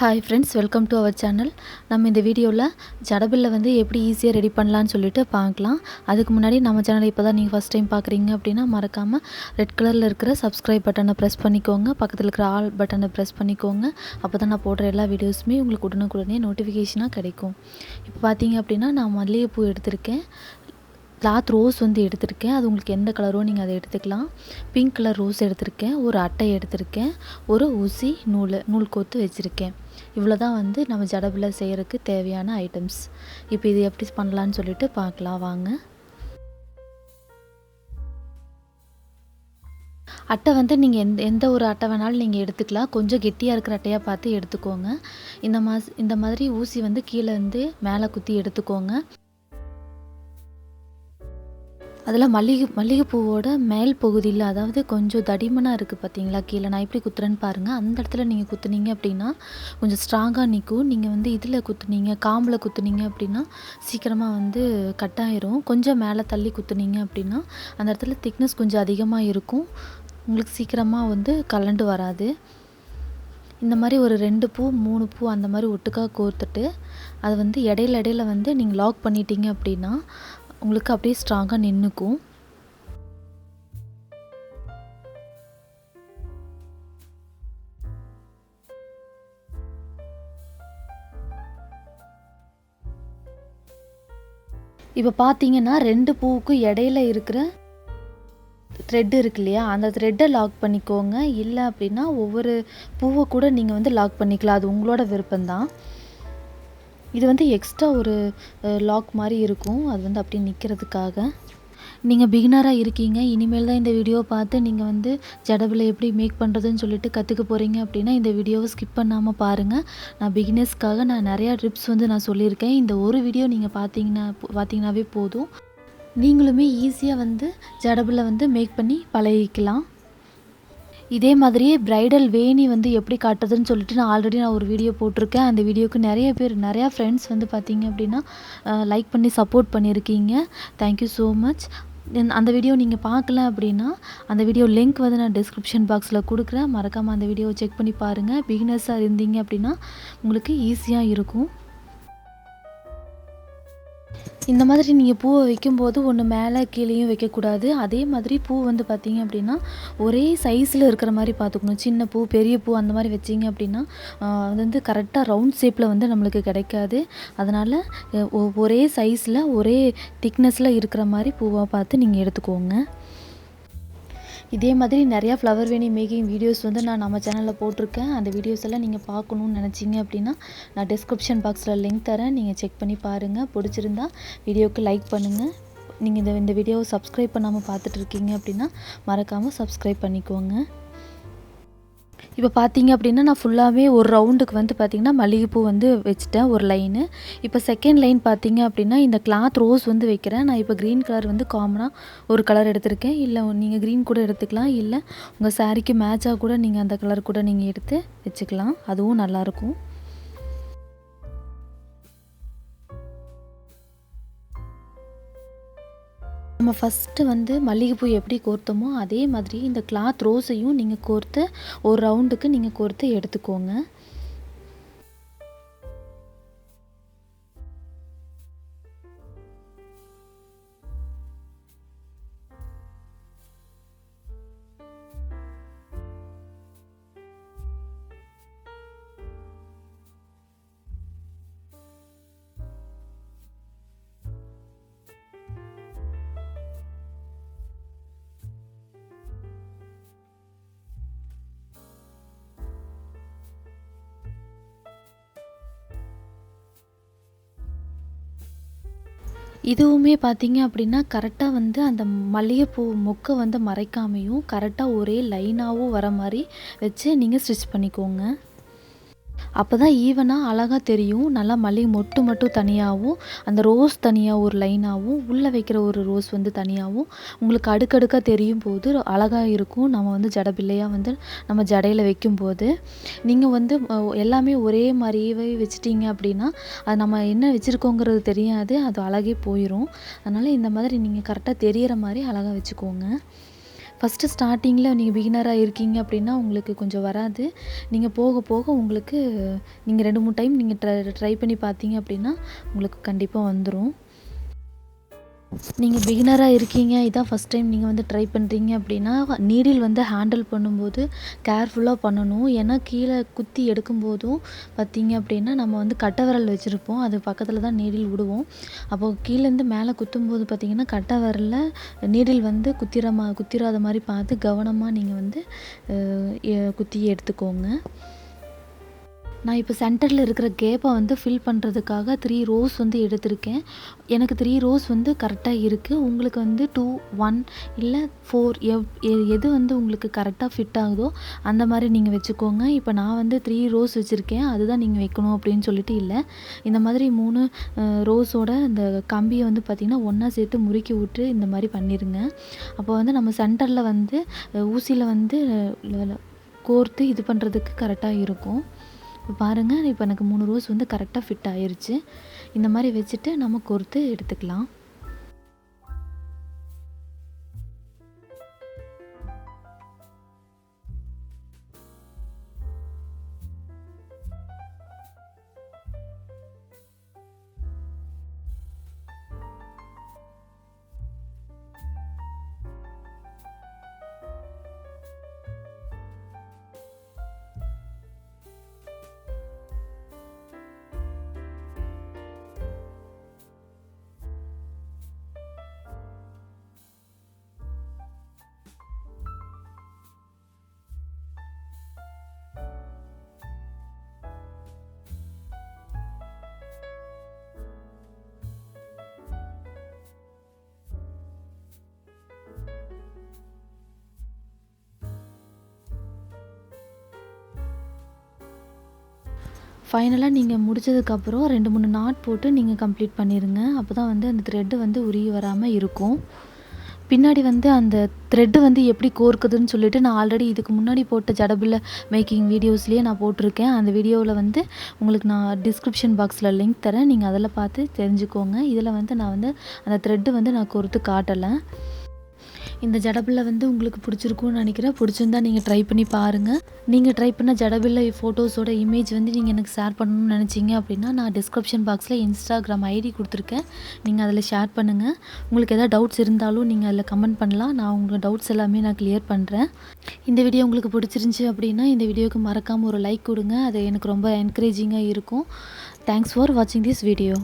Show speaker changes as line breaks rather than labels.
Hi friends, welcome to our channel. நம்ம இந்த வீடியோவில் ஜடபில்லை வந்து எப்படி ஈஸியாக ரெடி பண்ணலான்னு சொல்லிட்டு பார்க்கலாம். அதுக்கு முன்னாடி நம்ம சேனலை இப்போ தான் நீங்கள் ஃபஸ்ட் டைம் பார்க்குறீங்க அப்படின்னா மறக்காமல் ரெட் கலரில் இருக்கிற சப்ஸ்கிரைப் பட்டனை ப்ரெஸ் பண்ணிக்கோங்க. பக்கத்தில் இருக்கிற ஆல் பட்டனை ப்ரெஸ் பண்ணிக்கோங்க. அப்போ தான் நான் போடுற எல்லா வீடியோஸுமே உங்களுக்கு உடனுக்குடனே நோட்டிஃபிகேஷனாக கிடைக்கும். இப்போ பார்த்தீங்க அப்படின்னா நான் மல்லிகைப்பூ எடுத்திருக்கேன், கிளாத் ரோஸ் வந்து எடுத்திருக்கேன். அது உங்களுக்கு எந்த கலரோ நீங்கள் அதை எடுத்துக்கலாம். பிங்க் கலர் ரோஸ் எடுத்திருக்கேன், ஒரு அட்டை எடுத்திருக்கேன், ஒரு ஊசி நூல் கோத்து வச்சுருக்கேன். இவ்வளோ தான் வந்து நம்ம ஜடபில்லை செய்கிறதுக்கு தேவையான ஐட்டம்ஸ். இப்போ இது எப்படி பண்ணலான்னு சொல்லிட்டு பார்க்கலாம் வாங்க. அட்டை வந்து நீங்கள் எந்த ஒரு அட்டை வேணாலும் நீங்கள் எடுத்துக்கலாம். கொஞ்சம் கெட்டியாக இருக்கிற அட்டையாக பார்த்து எடுத்துக்கோங்க. இந்த மாதிரி ஊசி வந்து கீழே வந்து மேலே குத்தி எடுத்துக்கோங்க. அதில் மல்லிகைப்பூவோட மேல் பகுதியில், அதாவது கொஞ்சம் தடிமனாக இருக்குது பார்த்தீங்களா, கீழே நான் எப்படி குத்துறேன்னு பாருங்கள். அந்த இடத்துல நீங்கள் குத்துனீங்க அப்படின்னா கொஞ்சம் ஸ்ட்ராங்காக நிற்கும். நீங்கள் வந்து இதில் குத்துனீங்க, காம்பில் குத்துனீங்க அப்படின்னா சீக்கிரமாக வந்து கட் ஆயிரும். கொஞ்சம் மேலே தள்ளி குத்துனீங்க அப்படின்னா அந்த இடத்துல திக்னஸ் கொஞ்சம் அதிகமாக இருக்கும், உங்களுக்கு சீக்கிரமாக வந்து கலண்டு வராது. இந்த மாதிரி ஒரு 2 பூ 3 பூ அந்த மாதிரி ஒட்டுக்காக கோர்த்துட்டு அது வந்து இடையில வந்து நீங்கள் லாக் பண்ணிட்டீங்க அப்படின்னா உங்களுக்கு அப்படியே ஸ்ட்ராங்காக நின்றுக்கும். இப்போ பார்த்தீங்கன்னா 2 பூவுக்கு இடையில இருக்கிற த்ரெட் இருக்கு இல்லையா, அந்த த்ரெட்டை லாக் பண்ணிக்கோங்க. இல்லை அப்படின்னா ஒவ்வொரு பூவை கூட நீங்கள் வந்து லாக் பண்ணிக்கலாம், அது உங்களோட விருப்பம்தான். இது வந்து எக்ஸ்ட்ரா ஒரு லாக் மாதிரி இருக்கும், அது வந்து அப்படியே நிற்கிறதுக்காக. நீங்கள் பிகினராக இருக்கீங்க, இனிமேல் தான் இந்த வீடியோவை பார்த்து நீங்கள் வந்து ஜடபில்லை எப்படி மேக் பண்ணுறதுன்னு சொல்லிட்டு கற்றுக்க போகிறீங்க அப்படின்னா இந்த வீடியோவை ஸ்கிப் பண்ணாமல் பாருங்கள். நான் பிகினர்ஸ்க்காக நான் நிறையா டிப்ஸ் வந்து நான் சொல்லியிருக்கேன். இந்த ஒரு வீடியோ நீங்கள் பார்த்தீங்கன்னாவே போதும், நீங்களுமே ஈஸியாக வந்து ஜடபில்லை வந்து மேக் பண்ணி பழகிக்கலாம். இதே மாதிரியே ப்ரைடல் வேணி வந்து எப்படி காட்டுறதுன்னு சொல்லிட்டு நான் ஆல்ரெடி ஒரு வீடியோ போட்டிருக்கேன். அந்த வீடியோவுக்கு நிறையா ஃப்ரெண்ட்ஸ் வந்து பார்த்தீங்க அப்படின்னா லைக் பண்ணி சப்போர்ட் பண்ணியிருக்கீங்க. Thank you so much. அந்த வீடியோ நீங்கள் பார்க்கல அப்படின்னா அந்த வீடியோ லிங்க் வந்து நான் டிஸ்கிரிப்ஷன் பாக்ஸில் கொடுக்குறேன். மறக்காமல் அந்த வீடியோவை செக் பண்ணி பாருங்கள். பிகினர்ஸாக இருந்தீங்க அப்படின்னா உங்களுக்கு ஈஸியாக இருக்கும். இந்த மாதிரி நீங்கள் பூவை வைக்கும்போது ஒன்று மேலே கீழேயும் வைக்கக்கூடாது. அதே மாதிரி பூ வந்து பார்த்தீங்க அப்படின்னா ஒரே சைஸில் இருக்கிற மாதிரி பார்த்துக்கணும். சின்ன பூ பெரிய பூ அந்த மாதிரி வச்சிங்க அப்படின்னா அது வந்து கரெக்டாக ரவுண்ட் ஷேப்பில் வந்து நம்மளுக்கு கிடைக்காது. அதனால் ஒரே சைஸில் ஒரே திக்னஸில் இருக்கிற மாதிரி பூவாக பார்த்து நீங்கள் எடுத்துக்கோங்க. இதே மாதிரி நிறையா ஃப்ளவர் வேணி மேக்கிங் வீடியோஸ் வந்து நான் நம்ம சேனலில் போட்டிருக்கேன். அந்த வீடியோஸ் எல்லாம் நீங்கள் பார்க்கணுன்னு நினச்சிங்க அப்படின்னா நான் டிஸ்கிரிப்ஷன் பாக்ஸில் லிங்க் தரேன், நீங்கள் செக் பண்ணி பாருங்கள். பிடிச்சிருந்தா வீடியோவுக்கு லைக் பண்ணுங்கள். நீங்கள் இந்த வீடியோவை சப்ஸ்கிரைப் பண்ணாமல் பார்த்துட்ருக்கீங்க அப்படின்னா மறக்காமல் சப்ஸ்கிரைப் பண்ணிக்கோங்க. இப்போ பார்த்தீங்க அப்படின்னா நான் ஃபுல்லாகவே ஒரு ரவுண்டுக்கு வந்து பார்த்திங்கன்னா மல்லிகைப்பூ வந்து வச்சுட்டேன் ஒரு லைனு. இப்போ செகண்ட் லைன் பார்த்தீங்க அப்படின்னா இந்த கிளாத் ரோஸ் வந்து வைக்கிறேன். நான் இப்போ க்ரீன் கலர் வந்து காமனாக ஒரு கலர் எடுத்திருக்கேன். இல்லை நீங்கள் க்ரீன் கூட எடுத்துக்கலாம், இல்லை உங்கள் சாரீக்கு மேட்சாக கூட நீங்கள் அந்த கலர் கூட நீங்கள் எடுத்து வச்சுக்கலாம், அதுவும் நல்லாயிருக்கும். நம்ம ஃபஸ்ட்டு வந்து மல்லிகைப்பூ எப்படி கோர்த்தோமோ அதே மாதிரி இந்த கிளாத் ரோஸையும் நீங்கள் கோர்த்து ஒரு ரவுண்டுக்கு நீங்கள் கோர்த்து எடுத்துக்கோங்க. இதுவுமே பார்த்தீங்க அப்படின்னா கரெக்டாக வந்து அந்த மல்லிகைப்பூ மொக்கை வந்து மறைக்காமையும் கரெக்டாக ஒரே லைனாகவும் வர மாதிரி வச்சு நீங்கள் ஸ்டிச் பண்ணிக்கோங்க. அப்போ தான் ஈவனாக அழகாக தெரியும். நல்லா மல்லிகை மட்டும் தனியாகவும், அந்த ரோஸ் தனியாக ஒரு லைனாகவும், உள்ளே வைக்கிற ஒரு ரோஸ் வந்து தனியாகவும் உங்களுக்கு அடுக்கடுக்காக தெரியும் போது அழகாக இருக்கும். நம்ம வந்து ஜடபில்லையாக வந்து நம்ம ஜடையில் வைக்கும்போது நீங்கள் வந்து எல்லாமே ஒரே மாதிரியே வச்சுட்டிங்க அப்படின்னா அது நம்ம என்ன வச்சுருக்கோங்கிறது தெரியாது, அது அழகே போயிடும். அதனால் இந்த மாதிரி நீங்கள் கரெக்டாக தெரிகிற மாதிரி அழகாக வச்சுக்கோங்க. ஃபஸ்ட்டு ஸ்டார்ட்டிங்கில் நீங்கள் பிகினராக இருக்கீங்க அப்படின்னா உங்களுக்கு கொஞ்சம் வராது. நீங்கள் போக போக உங்களுக்கு நீங்கள் 2, 3 டைம் நீங்கள் ட்ரை பண்ணி பார்த்தீங்க அப்படின்னா உங்களுக்கு கண்டிப்பாக வந்துடும். நீங்கள் பிகினராக இருக்கீங்க, இதான் ஃபஸ்ட் டைம் நீங்கள் வந்து ட்ரை பண்ணுறீங்க அப்படின்னா நீடில் வந்து ஹேண்டில் பண்ணும்போது கேர்ஃபுல்லாக பண்ணணும். ஏன்னா கீழே குத்தி எடுக்கும்போதும் பார்த்தீங்க அப்படின்னா நம்ம வந்து கட்டை விரல் வச்சுருப்போம், அது பக்கத்தில் தான் நீடில் விடுவோம். அப்போது கீழேருந்து மேலே குத்தும்போது பார்த்திங்கன்னா கட்டை விரலில் நீடில் வந்து குத்திராத மாதிரி பார்த்து கவனமாக நீங்கள் வந்து குத்தி எடுத்துக்கோங்க. நான் இப்போ சென்டரில் இருக்கிற கேப்பை வந்து ஃபில் பண்ணுறதுக்காக 3 ரோஸ் வந்து எடுத்திருக்கேன். எனக்கு 3 ரோஸ் வந்து கரெக்டாக இருக்குது. உங்களுக்கு வந்து 2, 1 இல்லை 4 எது வந்து உங்களுக்கு கரெக்டாக ஃபிட் ஆகுதோ அந்த மாதிரி நீங்கள் வச்சுக்கோங்க. இப்போ நான் வந்து 3 ரோஸ் வச்சுருக்கேன், அதுதான் நீங்கள் வைக்கணும் அப்படின்னு சொல்லிட்டு இல்லை. இந்த மாதிரி 3 ரோஸோட இந்த கம்பியை வந்து பார்த்திங்கன்னா ஒன்றா சேர்த்து முறுக்கி விட்டு இந்த மாதிரி பண்ணிடுங்க. அப்போ வந்து நம்ம சென்டரில் வந்து ஊசியில் வந்து கோர்த்து இது பண்ணுறதுக்கு கரெக்டாக இருக்கும். இப்போ பாருங்கள், இப்போ எனக்கு 3 ரோஸ் வந்து கரெக்டாக ஃபிட் ஆயிருச்சு. இந்த மாதிரி வச்சுட்டு நம்ம கோர்த்து எடுத்துக்கலாம். ஃபைனலாக நீங்கள் முடித்ததுக்கப்புறம் 2, 3 நாட் போட்டு நீங்கள் கம்ப்ளீட் பண்ணிடுங்க. அப்போ தான் வந்து அந்த த்ரெட்டு வந்து உருகி வராமல் இருக்கும். பின்னாடி வந்து அந்த த்ரெட்டு வந்து எப்படி கோர்க்குதுன்னு சொல்லிட்டு நான் ஆல்ரெடி இதுக்கு முன்னாடி போட்ட ஜடபில்லை மேக்கிங் வீடியோஸ்லேயே நான் போட்டிருக்கேன். அந்த வீடியோவில் வந்து உங்களுக்கு நான் டிஸ்கிரிப்ஷன் பாக்ஸில் லிங்க் தரேன், நீங்கள் அதில் பார்த்து தெரிஞ்சுக்கோங்க. இதில் வந்து நான் வந்து அந்த த்ரெட்டு வந்து நான் கோர்த்து காட்டலை. இந்த ஜடபில்லை வந்து உங்களுக்கு பிடிச்சிருக்கும்னு நினைக்கிறேன். பிடிச்சிருந்தா நீங்கள் ட்ரை பண்ணி பாருங்கள். நீங்கள் ட்ரை பண்ண ஜடபில்லை ஃபோட்டோஸோட இமேஜ் வந்து நீங்கள் எனக்கு ஷேர் பண்ணணும்னு நினச்சிங்க அப்படின்னா நான் டிஸ்கிரிப்ஷன் பாக்ஸில் இன்ஸ்டாகிராம் ஐடி கொடுத்துருக்கேன், நீங்கள் அதில் ஷேர் பண்ணுங்கள். உங்களுக்கு எதாவது டவுட்ஸ் இருந்தாலும் நீங்கள் அதில் கமெண்ட் பண்ணலாம். நான் உங்கள் டவுட்ஸ் எல்லாமே நான் கிளியர் பண்ணுறேன். இந்த வீடியோ உங்களுக்கு பிடிச்சிருந்துச்சி அப்படின்னா இந்த வீடியோவுக்கு மறக்காமல் ஒரு லைக் கொடுங்க, அது எனக்கு ரொம்ப என்கரேஜிங்காக இருக்கும். தேங்க்ஸ் ஃபார் வாட்சிங் திஸ் வீடியோ.